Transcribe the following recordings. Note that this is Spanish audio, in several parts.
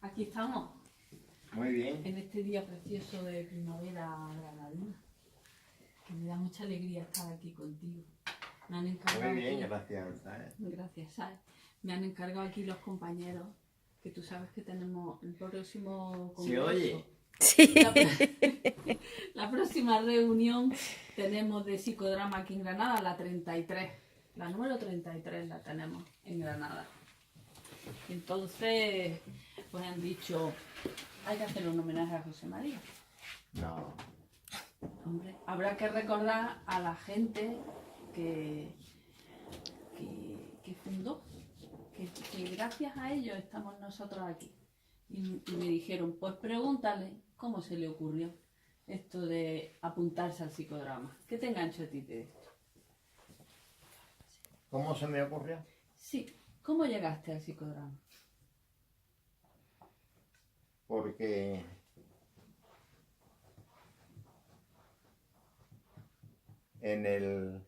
Aquí estamos, Muy bien. en este día precioso de primavera granadina, que me da mucha alegría estar aquí contigo. Me han encargado Muy bien, aquí, gracias. ¿Sabes? gracias, ¿sabes? Me han encargado aquí los compañeros, que tú sabes que tenemos el próximo ¿Se congreso. oye? La próxima reunión tenemos de psicodrama aquí en Granada, la 33. La número 33 la tenemos en Granada. Entonces, pues han dicho, hay que hacer un homenaje a José María. No. Hombre, habrá que recordar a la gente que fundó, que gracias a ellos estamos nosotros aquí. Y me dijeron, pues pregúntale cómo se le ocurrió esto de apuntarse al psicodrama. ¿Qué te engancha a ti de esto? ¿Cómo se me ocurrió? Sí, ¿cómo llegaste al psicodrama? Porque en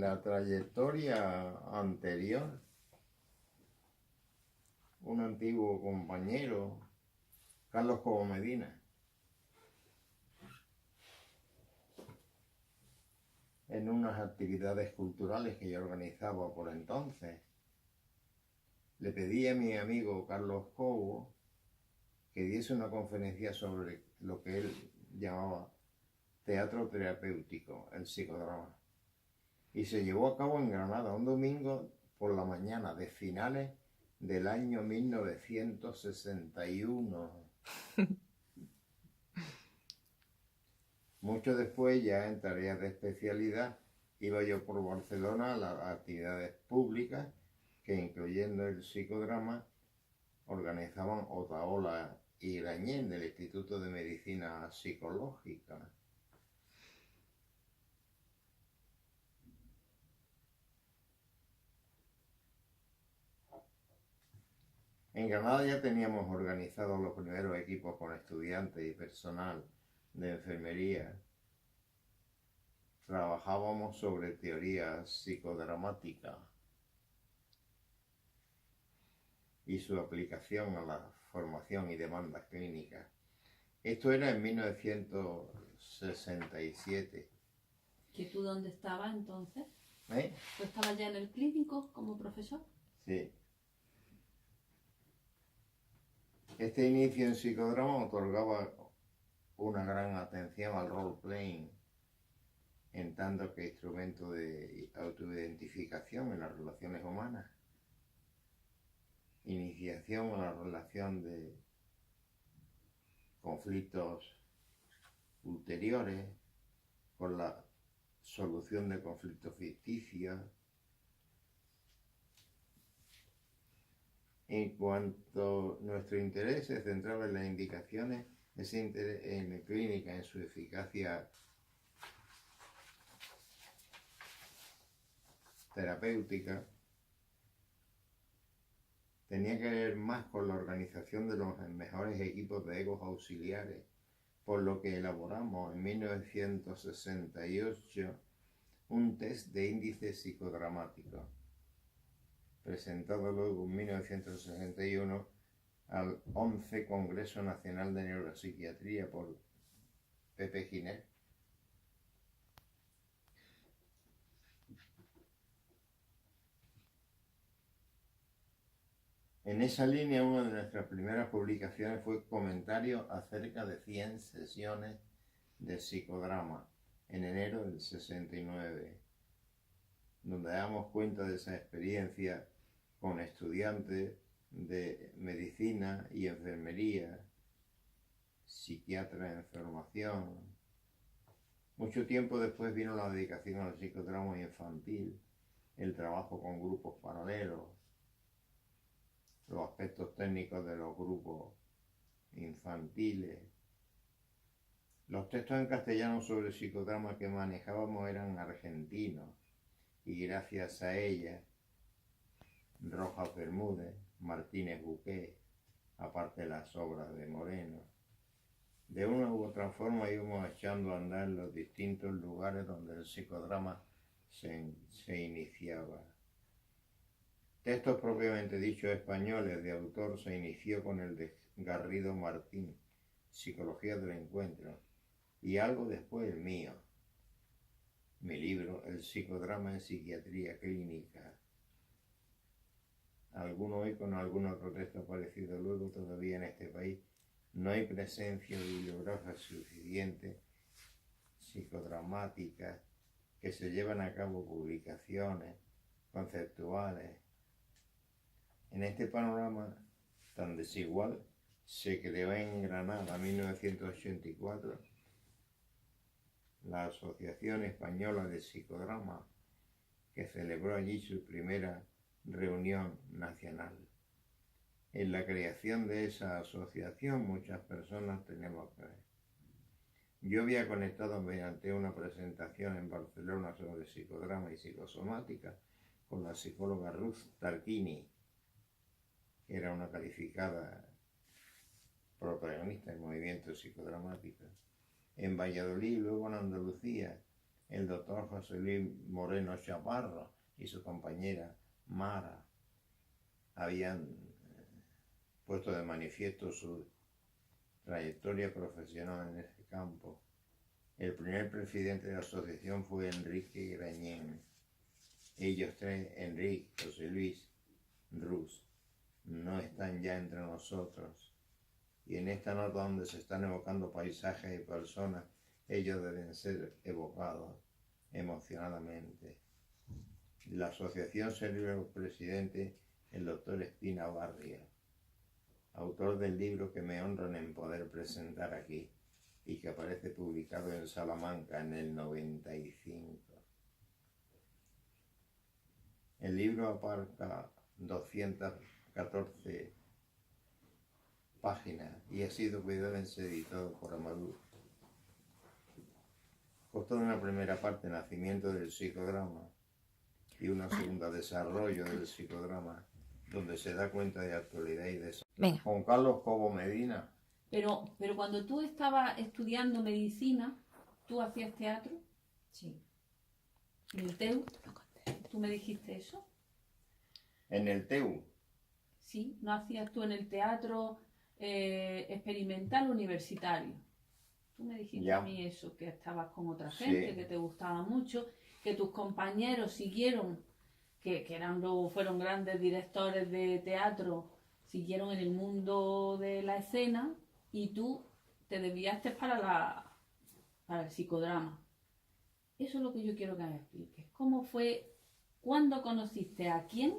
la trayectoria anterior, un antiguo compañero, Carlos Cobo Medina, en unas actividades culturales que yo organizaba por entonces, le pedí a mi amigo Carlos Cobo que diese una conferencia sobre lo que él llamaba teatro terapéutico, el psicodrama. Y se llevó a cabo en Granada un domingo por la mañana de finales del año 1961. Mucho después, ya en tareas de especialidad, iba yo por Barcelona a las actividades públicas que, incluyendo el psicodrama, organizaban Otaola y Grañén del Instituto de Medicina Psicológica. En Granada ya teníamos organizados los primeros equipos con estudiantes y personal de enfermería. Trabajábamos sobre teoría psicodramática y su aplicación a la formación y demandas clínicas. Esto era en 1967. ¿Que tú dónde estabas entonces? ¿Eh? ¿Tú estabas ya en el clínico como profesor? Sí. Este inicio en psicodrama otorgaba una gran atención al role-playing, en tanto que instrumento de autoidentificación en las relaciones humanas, iniciación en la relación de conflictos ulteriores, con la solución de conflictos ficticios. En cuanto nuestro interés se centraba en las indicaciones, ese interés en la clínica, en su eficacia terapéutica, tenía que ver más con la organización de los mejores equipos de egos auxiliares, por lo que elaboramos en 1968 un test de índice psicodramático, presentado luego en 1961 al 11 Congreso Nacional de Neuropsiquiatría por Pepe Giner. En esa línea, una de nuestras primeras publicaciones fue comentarios acerca de 100 sesiones de psicodrama en enero del 69, donde damos cuenta de esa experiencia con estudiantes de medicina y enfermería, psiquiatras en formación. Mucho tiempo después vino la dedicación al psicodrama infantil, el trabajo con grupos paralelos, los aspectos técnicos de los grupos infantiles. Los textos en castellano sobre psicodrama que manejábamos eran argentinos y gracias a ella, Rojas Bermúdez, Martínez Buqué, aparte de las obras de Moreno, de una u otra forma íbamos echando a andar los distintos lugares donde el psicodrama se iniciaba. Textos propiamente dichos españoles de autor se inició con el de Garrido Martín, Psicología del Encuentro, y algo después el mío, mi libro, El psicodrama en psiquiatría clínica. Alguno hoy con algún otro texto parecido. Luego todavía en este país no hay presencia bibliográfica suficiente, psicodramática, que se llevan a cabo publicaciones conceptuales. En este panorama tan desigual se creó en Granada en 1984 la Asociación Española de Psicodrama, que celebró allí su primera reunión nacional. En la creación de esa asociación muchas personas tenemos que ver. Yo había conectado mediante una presentación en Barcelona sobre psicodrama y psicosomática con la psicóloga Ruth Tarquini, que era una calificada protagonista del movimiento psicodramático. En Valladolid, luego en Andalucía, el doctor José Luis Moreno Chaparro y su compañera Mara habían puesto de manifiesto su trayectoria profesional en ese campo. El primer presidente de la asociación fue Enrique Grañén. Ellos tres, Enrique, José Luis, Rus, no están ya entre nosotros. Y en esta nota donde se están evocando paisajes y personas, ellos deben ser evocados emocionalmente. La asociación se el presidente, el doctor Espina Barria, autor del libro que me honran en poder presentar aquí y que aparece publicado en Salamanca en el 95. El libro abarca 214 páginas y ha sido cuidadosamente editado por Amadou. Consta de una primera parte, nacimiento del psicodrama, y una segunda, desarrollo del psicodrama, donde se da cuenta de actualidad y de... Venga. Juan Carlos Cobo Medina. Pero cuando tú estabas estudiando medicina, ¿tú hacías teatro? Sí. ¿En el TEU? ¿Tú me dijiste eso? En el TEU. Sí, ¿no hacías tú en el teatro experimental universitario? Tú me dijiste Ya. a mí eso, que estabas con otra gente, Sí. que te gustaba mucho, que tus compañeros siguieron, que luego fueron grandes directores de teatro, siguieron en el mundo de la escena y tú te desviaste para el psicodrama. Eso es lo que yo quiero que me expliques. ¿Cómo fue, cuándo conociste a quién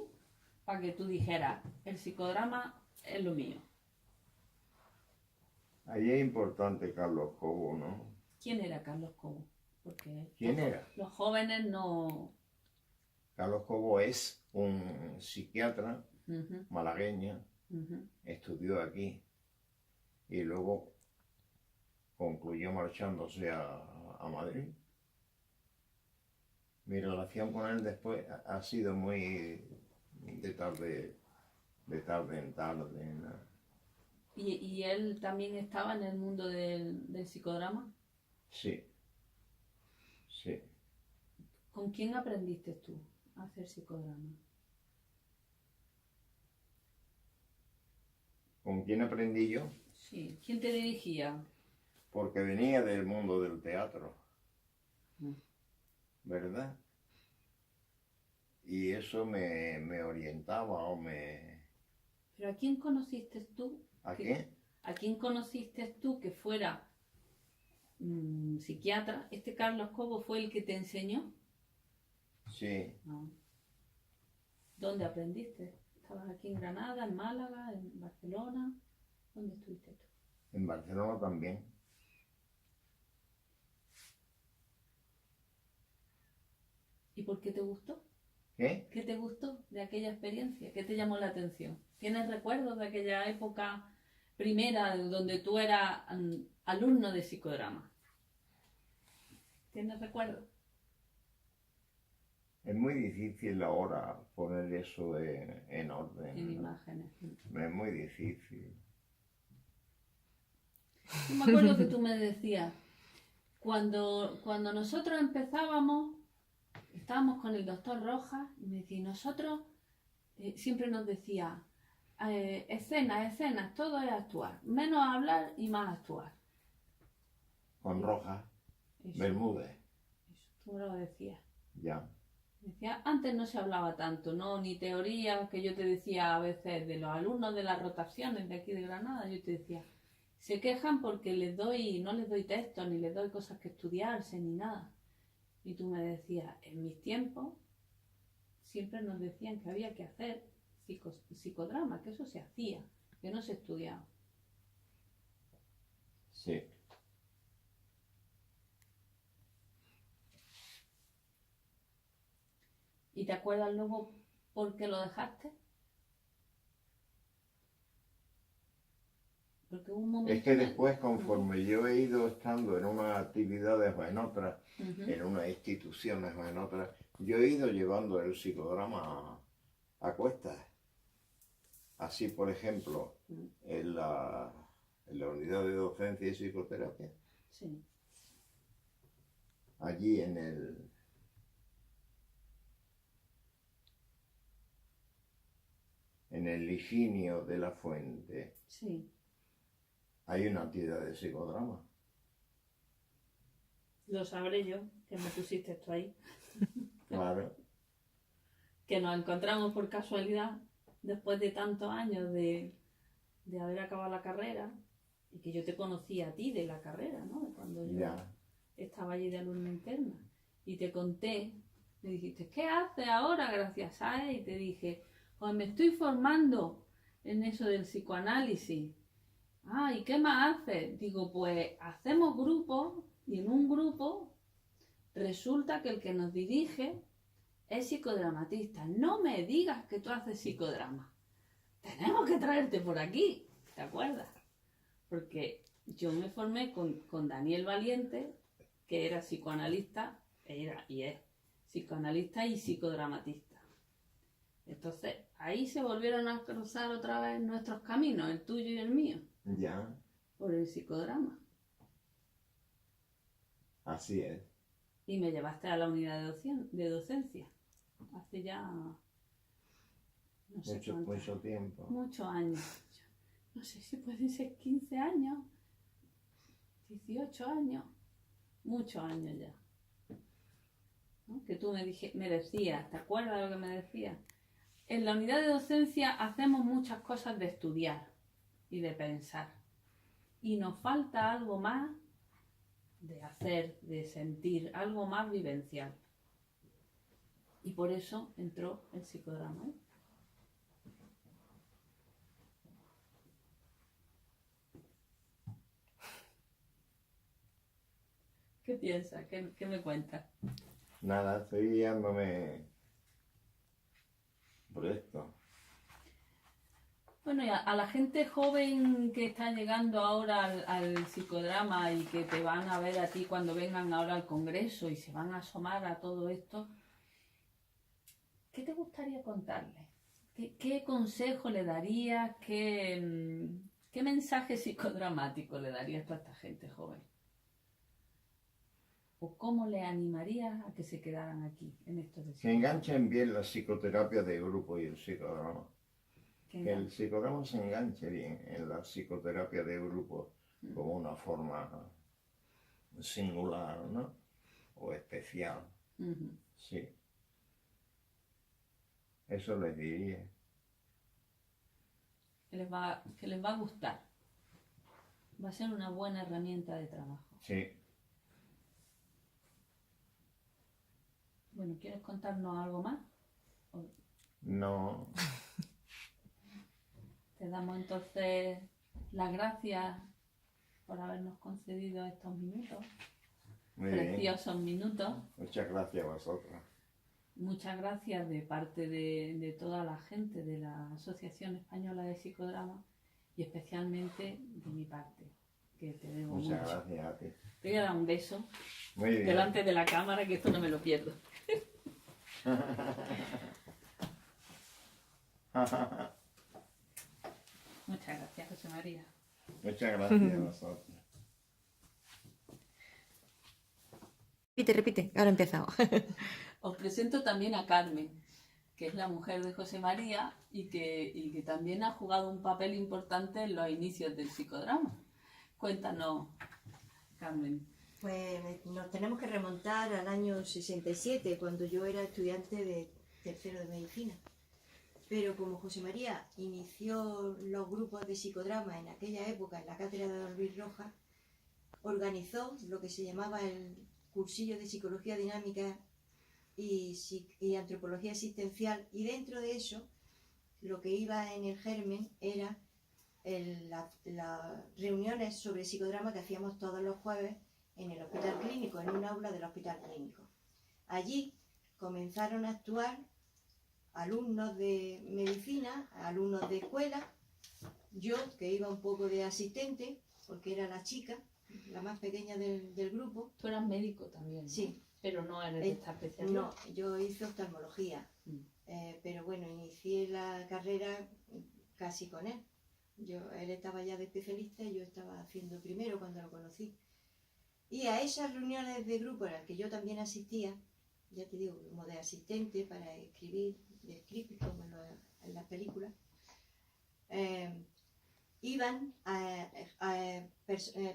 para que tú dijeras, el psicodrama es lo mío? Ahí es importante Carlos Cobo, ¿no? ¿Quién era Carlos Cobo? Porque ¿Quién era? los jóvenes no... Carlos Cobo es un psiquiatra Ujú, malagueño, ujú. estudió aquí y luego concluyó marchándose a Madrid. Mi relación con él después ha sido muy de tarde en tarde, ¿no? ¿Y él también estaba en el mundo del psicodrama? Sí, sí. ¿Con quién aprendiste tú a hacer psicodrama? ¿Con quién aprendí yo? Sí. ¿Quién te dirigía? Porque venía del mundo del teatro, Mm. ¿verdad? Y eso me orientaba o me... ¿Pero a quién conociste tú? ¿A que- qué? ¿A quién conociste tú que fuera psiquiatra? ¿Este Carlos Cobo fue el que te enseñó? Sí, No. ¿Dónde aprendiste? ¿Estabas aquí en Granada, en Málaga, en Barcelona? ¿Dónde estuviste tú? en Barcelona también. ¿Y por qué te gustó? ¿Qué? ¿Qué te gustó de aquella experiencia? ¿Qué te llamó la atención? ¿Tienes recuerdos de aquella época primera donde tú eras alumno de psicodrama? ¿Tienes recuerdos? Es muy difícil ahora poner eso en orden, En ¿no? imágenes. Es muy difícil. Yo me acuerdo que tú me decías, cuando nosotros empezábamos, estábamos con el doctor Rojas y me decía, y nosotros siempre nos decía, escenas, todo es actuar, menos hablar y más actuar. Con Rojas, Eso, Bermúdez, eso, tú me lo decías. ya. Decía, antes no se hablaba tanto, ¿no? Ni teoría, que yo te decía a veces de los alumnos de las rotaciones de aquí de Granada, yo te decía, se quejan porque no les doy textos, ni les doy cosas que estudiarse, ni nada. Y tú me decías, en mis tiempos, siempre nos decían que había que hacer psicodrama, que eso se hacía, que no se estudiaba. Sí. ¿Y te acuerdas luego por qué lo dejaste? Porque hubo un momento... Es que después, conforme yo he ido estando en unas actividades o en otras, en unas instituciones o en otras, yo he ido llevando el psicodrama a cuestas. Así, por ejemplo, en la unidad de docencia y psicoterapia, Sí, allí en el Higinio de la Fuente, sí. hay una actividad de psicodrama. Lo sabré yo, que me pusiste esto ahí. Claro, Que nos encontramos por casualidad después de tantos años de haber acabado la carrera y que yo te conocí a ti de la carrera, ¿no? De cuando yo ya. estaba allí de alumna interna y te conté, me dijiste, ¿qué haces ahora gracias a él? Y te dije, pues me estoy formando en eso del psicoanálisis. Ah, ¿y qué más haces? Digo, pues hacemos grupos y en un grupo resulta que el que nos dirige es psicodramatista. No me digas que tú haces psicodrama. Tenemos que traerte por aquí, ¿te acuerdas? Porque yo me formé con Daniel Valiente, que era psicoanalista, era y es psicoanalista y psicodramatista. Entonces, ahí se volvieron a cruzar otra vez nuestros caminos, el tuyo y el mío, Ya, por el psicodrama. así es. Y me llevaste a la unidad de docencia, hace ya, no sé cuánto, Mucho tiempo. muchos años. No sé si pueden ser 15 años, 18 años, muchos años ya. ¿No? Que tú me decías, ¿te acuerdas de lo que me decías? En la unidad de docencia hacemos muchas cosas de estudiar y de pensar. Y nos falta algo más de hacer, de sentir, algo más vivencial. Y por eso entró el psicodrama, ¿eh? ¿Qué piensas? ¿Qué me cuentas? Nada, estoy guiándome por esto. Bueno, y a la gente joven que está llegando ahora al psicodrama y que te van a ver a ti cuando vengan ahora al congreso y se van a asomar a todo esto, ¿qué te gustaría contarles? ¿Qué consejo le darías? ¿Qué mensaje psicodramático le darías a esta gente joven? ¿O cómo le animarías a que se quedaran aquí en estos de Que psicodrama? enganchen bien la psicoterapia de grupo y el psicodrama. Que el psicodrama se enganche bien en la psicoterapia de grupo como una forma singular, ¿no? O especial. Sí. Eso les diría. Que les va a gustar. Va a ser una buena herramienta de trabajo. Sí. Bueno, ¿quieres contarnos algo más? No. Te damos entonces las gracias por habernos concedido estos minutos, Muy bien. preciosos minutos. Muchas gracias a vosotros. Muchas gracias de parte de toda la gente de la Asociación Española de Psicodrama y especialmente de mi parte, que te debo Muchas mucho. gracias a ti. Te voy a dar un beso Muy bien. delante de la cámara, que esto no me lo pierdo. Muchas gracias, José María. Muchas gracias a vosotros. Repite, ahora he empezado. Os presento también a Carmen, que es la mujer de José María y que también ha jugado un papel importante en los inicios del psicodrama. Cuéntanos, Carmen. Pues nos tenemos que remontar al año 67, cuando yo era estudiante de tercero de medicina. Pero como José María inició los grupos de psicodrama en aquella época en la cátedra de Don Luis Rojas, organizó lo que se llamaba el cursillo de psicología dinámica y antropología existencial, y dentro de eso lo que iba en el germen era las reuniones sobre psicodrama que hacíamos todos los jueves en el hospital clínico, en un aula del hospital clínico. Allí comenzaron a actuar alumnos de medicina, alumnos de escuela, yo que iba un poco de asistente, porque era la chica, la más pequeña del grupo. Tú eras médico también, ¿no? Sí. Pero no eres de esta especialidad. No, yo hice oftalmología, pero bueno, inicié la carrera casi con él. Él estaba ya de especialista y yo estaba haciendo primero cuando lo conocí. Y a esas reuniones de grupo a las que yo también asistía, ya te digo, como de asistente para escribir, de script como en las películas, iban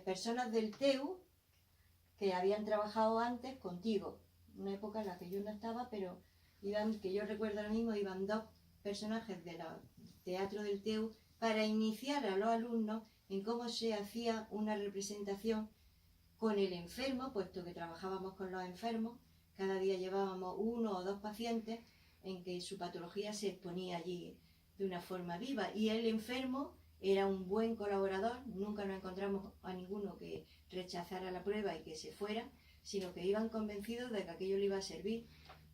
personas del TEU que habían trabajado antes contigo, una época en la que yo no estaba, pero iban, que yo recuerdo ahora mismo, iban dos personajes del teatro del TEU para iniciar a los alumnos en cómo se hacía una representación con el enfermo, puesto que trabajábamos con los enfermos. Cada día llevábamos 1 o 2 pacientes en que su patología se exponía allí de una forma viva, y el enfermo era un buen colaborador. Nunca nos encontramos a ninguno que rechazara la prueba y que se fuera, sino que iban convencidos de que aquello le iba a servir.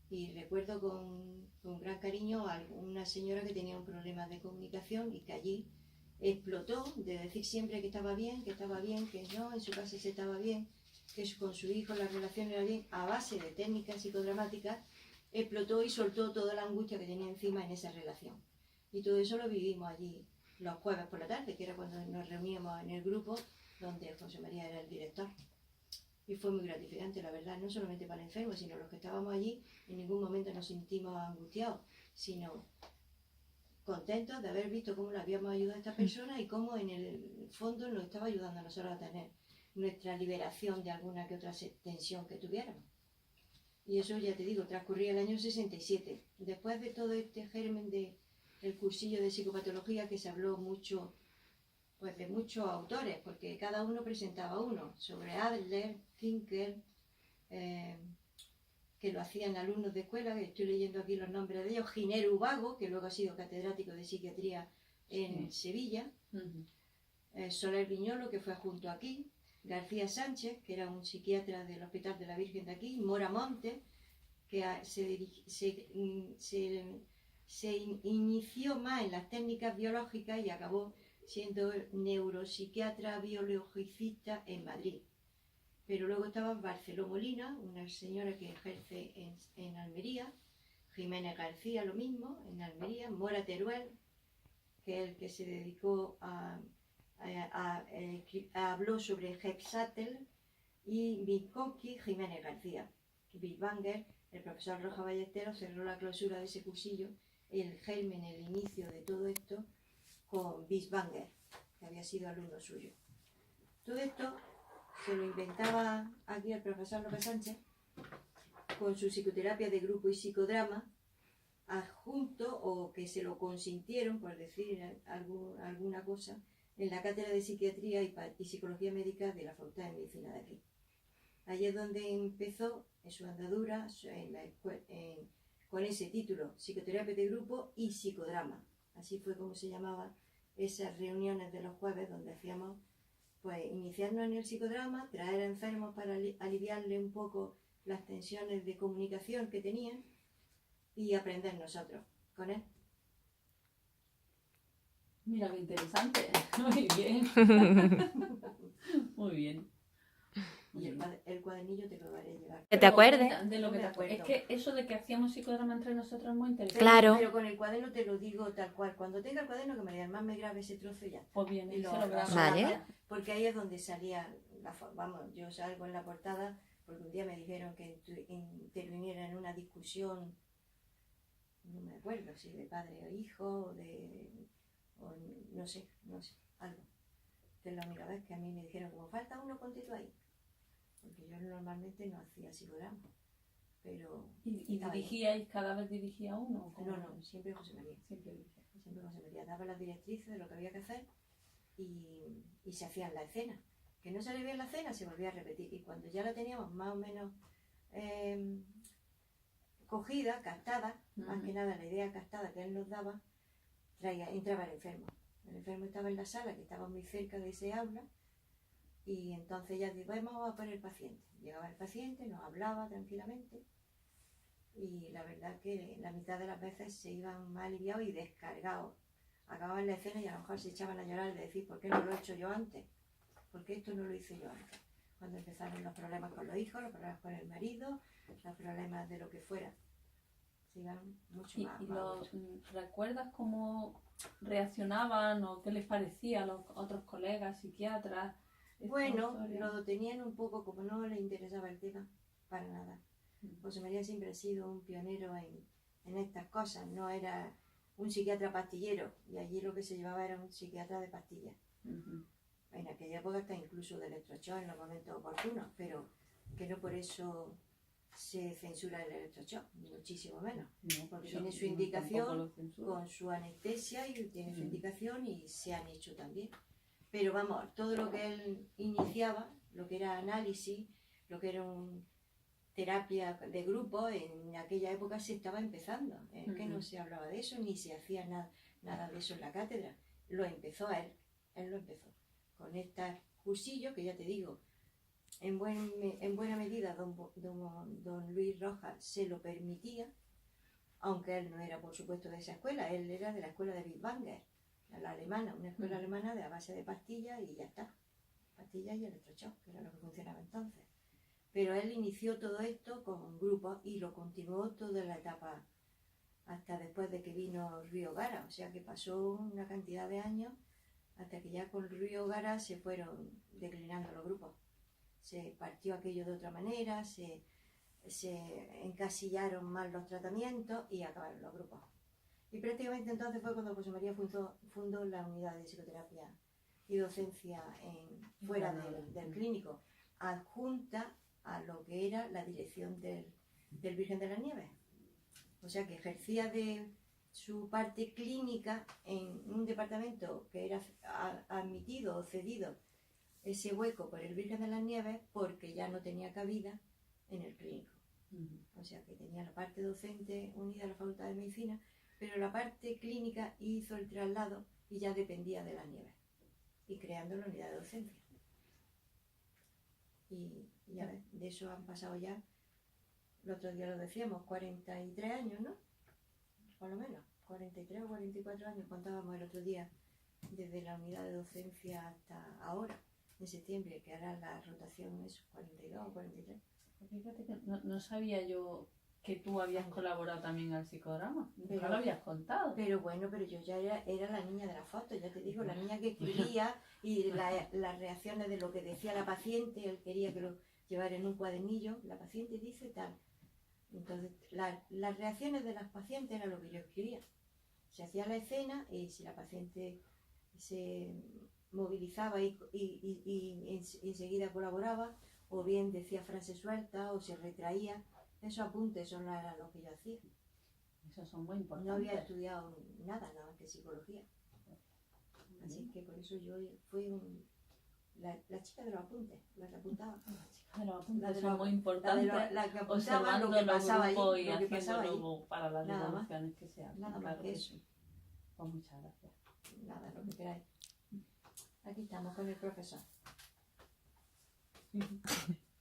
Y recuerdo con gran cariño a una señora que tenía un problema de comunicación y que allí explotó de decir siempre que estaba bien, que no, en su casa se estaba bien, que con su hijo la relación era bien, a base de técnicas psicodramáticas, explotó y soltó toda la angustia que tenía encima en esa relación. Y todo eso lo vivimos allí los jueves por la tarde, que era cuando nos reuníamos en el grupo donde José María era el director. Y fue muy gratificante, la verdad, no solamente para el enfermo, sino los que estábamos allí. En ningún momento nos sentimos angustiados, sino contentos de haber visto cómo le habíamos ayudado a esta persona y cómo en el fondo nos estaba ayudando a nosotros a tener nuestra liberación de alguna que otra tensión que tuviéramos. Y eso, ya te digo, transcurría el año 67. Después de todo este germen del cursillo de psicopatología, que se habló mucho, pues de muchos autores, porque cada uno presentaba uno, sobre Adler, Finkel, que lo hacían alumnos de escuela, que estoy leyendo aquí los nombres de ellos, Giner Ubago, que luego ha sido catedrático de psiquiatría en Sevilla, Soler Viñolo, que fue adjunto aquí, García Sánchez, que era un psiquiatra del Hospital de la Virgen de aquí, Mora Monte, que se inició más en las técnicas biológicas y acabó siendo neuropsiquiatra biologicista en Madrid. Pero luego estaba Barceló Molina, una señora que ejerce en Almería, Jiménez García lo mismo, en Almería, Mora Teruel, que es el que se dedicó habló sobre Hexatel, y Vygotsky, Jiménez García. Binswanger, el profesor Roja Ballesteros, cerró la clausura de ese cursillo, el germen, el inicio de todo esto, con Binswanger, que había sido alumno suyo. Todo esto se lo inventaba aquí el profesor López Sánchez, con su psicoterapia de grupo y psicodrama, adjunto, o que se lo consintieron, por decir alguna cosa, en la cátedra de psiquiatría y psicología médica de la Facultad de Medicina de aquí. Allí es donde empezó en su andadura con ese título, psicoterapia de grupo y psicodrama. Así fue como se llamaban esas reuniones de los jueves, donde hacíamos, pues, iniciarnos en el psicodrama, traer a enfermos para aliviarle un poco las tensiones de comunicación que tenían y aprender nosotros con él. Mira qué interesante. Muy bien. Muy bien. Y el cuadernillo te lo daré a llevar. Que te acuerdes. De lo que No te me acuerdo. Es que eso de que hacíamos psicodrama entre nosotros es muy interesante. Claro. Pero con el cuaderno te lo digo tal cual. Cuando tenga el cuaderno, que me además me grabe ese trozo y ya. Pues bien, Y se lo grabo. Vale. Porque ahí es donde salía, vamos, yo salgo en la portada, porque un día me dijeron que intervinieron interviniera en una discusión, no me acuerdo si de padre o hijo, o no sé, algo. Que es la única vez que a mí me dijeron, como falta uno, ponte tú ahí. Porque yo normalmente no hacía psicodrama. Pero ¿Y dirigíais, cada vez dirigía uno? No, siempre José María. Siempre dirigía. Siempre José María daba las directrices de lo que había que hacer y se hacía en la escena. Que no salía bien la escena, se volvía a repetir. Y cuando ya la teníamos más o menos cogida, captada, más que nada la idea captada que él nos daba, entraba el enfermo. El enfermo estaba en la sala, que estaba muy cerca de ese aula, y entonces ya digo, vamos a por el paciente. Llegaba el paciente, nos hablaba tranquilamente, y la verdad que la mitad de las veces se iban más aliviados y descargados. Acababan la escena y a lo mejor se echaban a llorar de decir, ¿por qué no lo he hecho yo antes? ¿Por qué esto no lo hice yo antes? Cuando empezaron los problemas con los hijos, los problemas con el marido, los problemas de lo que fuera. Se iban mucho más. ¿Recuerdas cómo reaccionaban o qué les parecía a los otros colegas, psiquiatras? Bueno, lo tenían un poco, como no les interesaba el tema, para nada. José María siempre ha sido un pionero en estas cosas, no era un psiquiatra pastillero, y allí lo que se llevaba era un psiquiatra de pastillas. En aquella época hasta incluso de electroshock en los momentos oportunos, pero que no por eso se censura el electroshock, muchísimo menos. No, porque tiene su indicación con su anestesia y tiene su indicación y se han hecho también. Pero vamos, todo lo que él iniciaba, lo que era análisis, lo que era terapia de grupo, en aquella época se estaba empezando. Es que no se hablaba de eso, ni se hacía nada de eso en la cátedra. Lo empezó él lo empezó. Con estos cursillos, que ya te digo, en buena medida don Luis Rojas se lo permitía, aunque él no era, por supuesto, de esa escuela, él era de la escuela de Bitwanger, la alemana, una escuela alemana de a base de pastillas y ya está. Pastillas y electroshock, que era lo que funcionaba entonces. Pero él inició todo esto con grupos y lo continuó toda la etapa hasta después de que vino Río Gara, o sea que pasó una cantidad de años hasta que ya con Río Gara se fueron declinando los grupos. Se partió aquello de otra manera, se encasillaron mal los tratamientos y acabaron los grupos. Y prácticamente entonces fue cuando José María fundó la unidad de psicoterapia y docencia fuera del clínico, adjunta a lo que era la dirección del Virgen de las Nieves. O sea que ejercía de su parte clínica en un departamento que era admitido o cedido ese hueco por el Virgen de las Nieves porque ya no tenía cabida en el clínico. O sea que tenía la parte docente unida a la Facultad de Medicina, pero la parte clínica hizo el traslado y ya dependía de las Nieves, y creando la unidad de docencia. Y ya ves, de eso han pasado ya, el otro día lo decíamos, 43 años, ¿no? Por lo menos, 43 o 44 años contábamos el otro día, desde la unidad de docencia hasta ahora, en septiembre, que hará la rotación, eso, 42 o 43. Fíjate que no sabía yo que tú habías colaborado también al psicodrama, nunca lo habías contado. Pero bueno, pero yo ya era la niña de la foto, ya te digo, la niña que escribía y las reacciones de lo que decía la paciente, él quería que lo llevara en un cuadernillo, la paciente dice tal. Entonces, las reacciones de las pacientes era lo que yo escribía. Se hacía la escena y si la paciente se movilizaba y enseguida colaboraba, o bien decía frases sueltas o se retraía, esos apuntes son lo que yo hacía. Esos son muy importantes. No había estudiado nada más que psicología. Así que por eso yo fui la chica de los apuntes, la que apuntaba. La chica de los apuntes son muy importantes. La que apuntaba observando lo que pasaba allí, y lo que haciendo pasaba allí. luego para las Nada devoluciones que se hacen. Nada más que eso. Sí. Pues muchas gracias. Nada, lo que queráis. Aquí estamos con el profesor.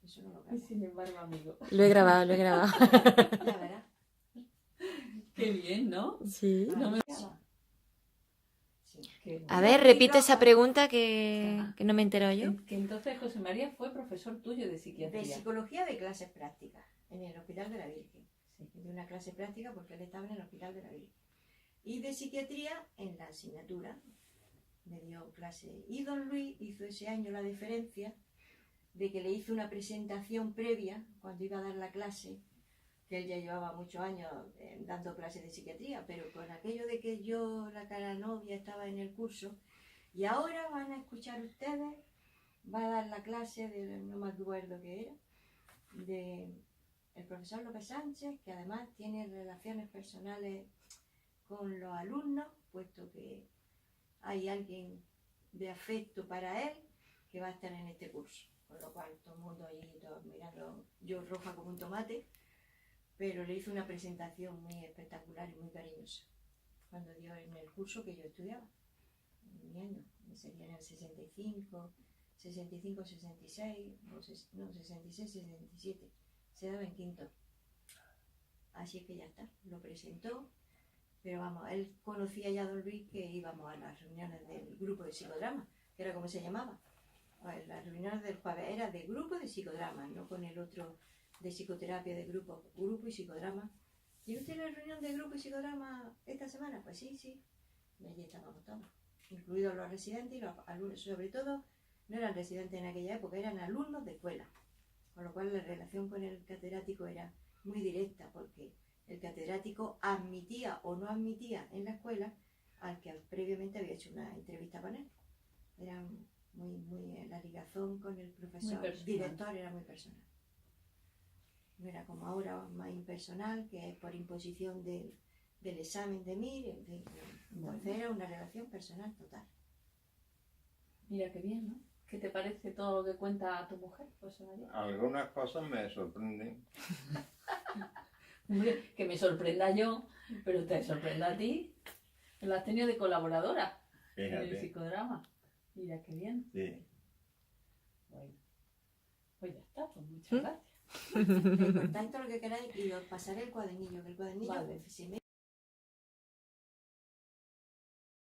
Eso no lo Y grabo. sin embargo, amigo. Lo he grabado. Ya verás. Qué bien, ¿no? Sí. No me- Sí. Qué A bueno. ver, repite esa pregunta que no me he enterado yo. Que entonces José María fue profesor tuyo de psiquiatría. De psicología de clases prácticas en el Hospital de la Virgen. Sí. De una clase práctica porque él estaba en el Hospital de la Virgen. Y de psiquiatría en la asignatura. Me dio clase. Y don Luis hizo ese año la diferencia de que le hizo una presentación previa cuando iba a dar la clase que él ya llevaba muchos años dando clases de psiquiatría, pero con aquello de que yo, la cara novia, estaba en el curso, y ahora van a escuchar ustedes, va a dar la clase de, no me acuerdo qué era, de el profesor López Sánchez, que además tiene relaciones personales con los alumnos, puesto que hay alguien de afecto para él que va a estar en este curso. Con lo cual todo el mundo ahí, todos mirando, yo roja como un tomate, pero le hizo una presentación muy espectacular y muy cariñosa cuando dio en el curso que yo estudiaba, en mi año, sería en el 65, 66, no, 66, 67, se daba en quinto. Así que ya está, lo presentó, pero vamos, él conocía ya a don Luis que íbamos a las reuniones del grupo de psicodrama, que era como se llamaba. Pues las reuniones del jueves era de grupo de psicodrama, no con el otro de psicoterapia de grupo y psicodrama. ¿Y usted la reunión de grupo y psicodrama esta semana? Pues sí, sí. Y allí estábamos todos, incluidos los residentes y los alumnos. Sobre todo, no eran residentes en aquella época, eran alumnos de escuela. Con lo cual la relación con el catedrático era muy directa, porque el catedrático admitía o no admitía en la escuela al que previamente había hecho una entrevista con él. Era la ligazón con el profesor director era muy personal. No era como ahora más impersonal, que es por imposición del examen de mí, en fin. Entonces era una relación personal total. Mira qué bien, ¿no? ¿Qué te parece todo lo que cuenta tu mujer, José María? Algunas cosas me sorprenden. Hombre, que me sorprenda yo, pero te sorprenda a ti. La has tenido de colaboradora en el Fíjate. psicodrama. Mira qué bien. Sí. Bueno, pues ya está, pues muchas gracias. Me contáis todo lo que queráis y os pasaré el cuadernillo, que el cuadernillo Vale. si me